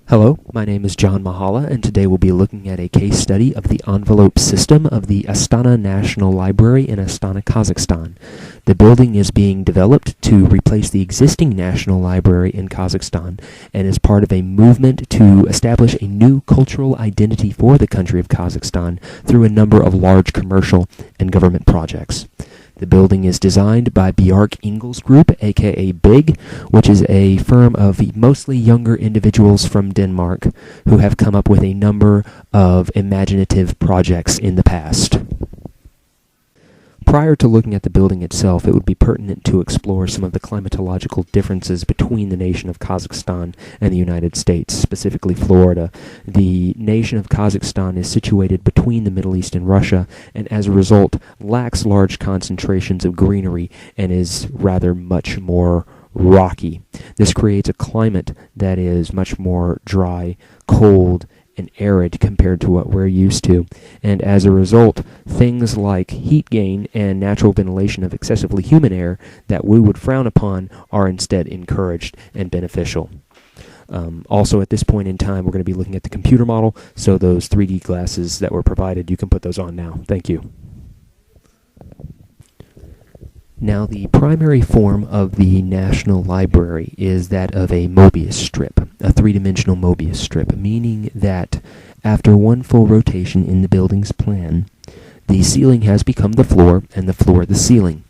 Hello, my name is John Mahala, and today we'll be looking at a case study of the envelope system of the Astana National Library in Astana, Kazakhstan. The building is being developed to replace the existing National Library in Kazakhstan and is part of a movement to establish a new cultural identity for the country of Kazakhstan through a number of large commercial and government projects. The building is designed by Bjarke Ingels Group, aka BIG, which is a firm of mostly younger individuals from Denmark who have come up with a number of imaginative projects in the past. Prior to looking at the building itself, it would be pertinent to explore some of the climatological differences between the nation of Kazakhstan and the United States, specifically Florida. The nation of Kazakhstan is situated between the Middle East and Russia, and as a result lacks large concentrations of greenery and is rather much more rocky. This creates a climate that is much more dry, cold, and arid compared to what we're used to, and as a result, things like heat gain and natural ventilation of excessively humid air that we would frown upon are instead encouraged and beneficial. Also, at this point in time, we're going to be looking at the computer model, so those 3D glasses that were provided, you can put those on now. Thank you. Now, the primary form of the National Library is that of a Mobius strip, a three-dimensional Mobius strip, meaning that after one full rotation in the building's plan, the ceiling has become the floor and the floor the ceiling.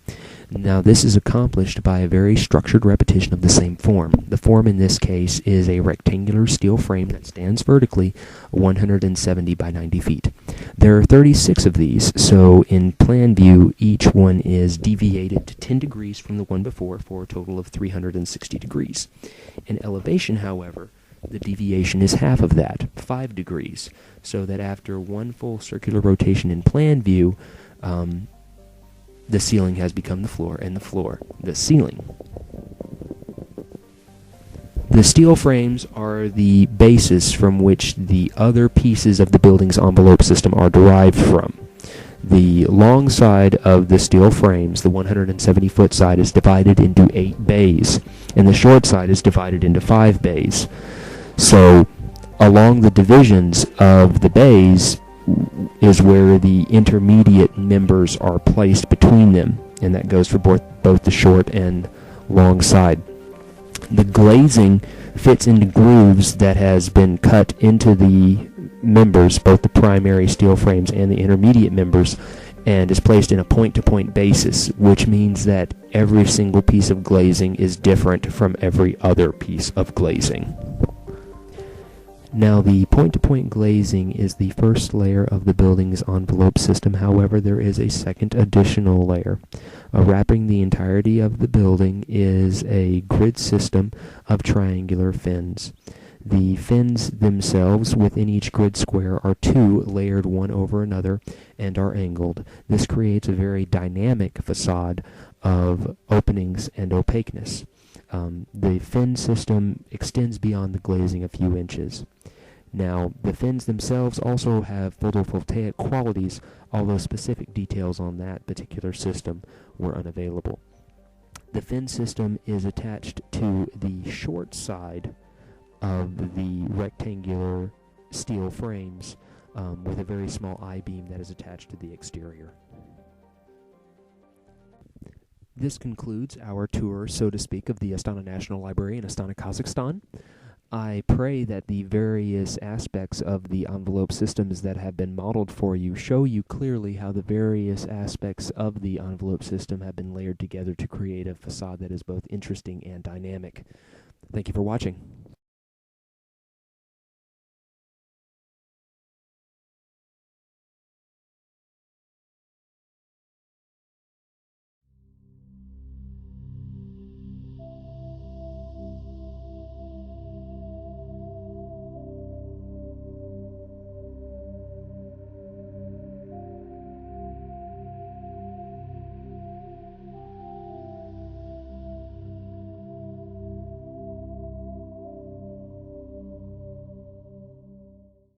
Now, this is accomplished by a very structured repetition of the same form. The form in this case is a rectangular steel frame that stands vertically 170 by 90 feet. There are 36 of these, so in plan view, each one is deviated to 10 degrees from the one before for a total of 360 degrees. In elevation, however, the deviation is half of that, 5 degrees, so that after one full circular rotation in plan view, the ceiling has become the floor, and the floor the ceiling. The steel frames are the basis from which the other pieces of the building's envelope system are derived from. The long side of the steel frames, the 170-foot side, is divided into 8 bays, and the short side is divided into 5 bays. So, along the divisions of the bays is where the intermediate members are placed between them, and that goes for both the short and long side. The glazing fits into grooves that has been cut into the members, both the primary steel frames and the intermediate members, and is placed in a point-to-point basis, which means that every single piece of glazing is different from every other piece of glazing. Now, the point-to-point glazing is the first layer of the building's envelope system. However, there is a second additional layer. Wrapping the entirety of the building is a grid system of triangular fins. The fins themselves within each grid square are 2 layered one over another and are angled. This creates a very dynamic facade of openings and opaqueness. The fin system extends beyond the glazing a few inches. Now, the fins themselves also have photovoltaic qualities, although specific details on that particular system were unavailable. The fin system is attached to the short side of the rectangular steel frames with a very small I-beam that is attached to the exterior. This concludes our tour, so to speak, of the Astana National Library in Astana, Kazakhstan. I pray that the various aspects of the envelope systems that have been modeled for you show you clearly how the various aspects of the envelope system have been layered together to create a facade that is both interesting and dynamic. Thank you for watching.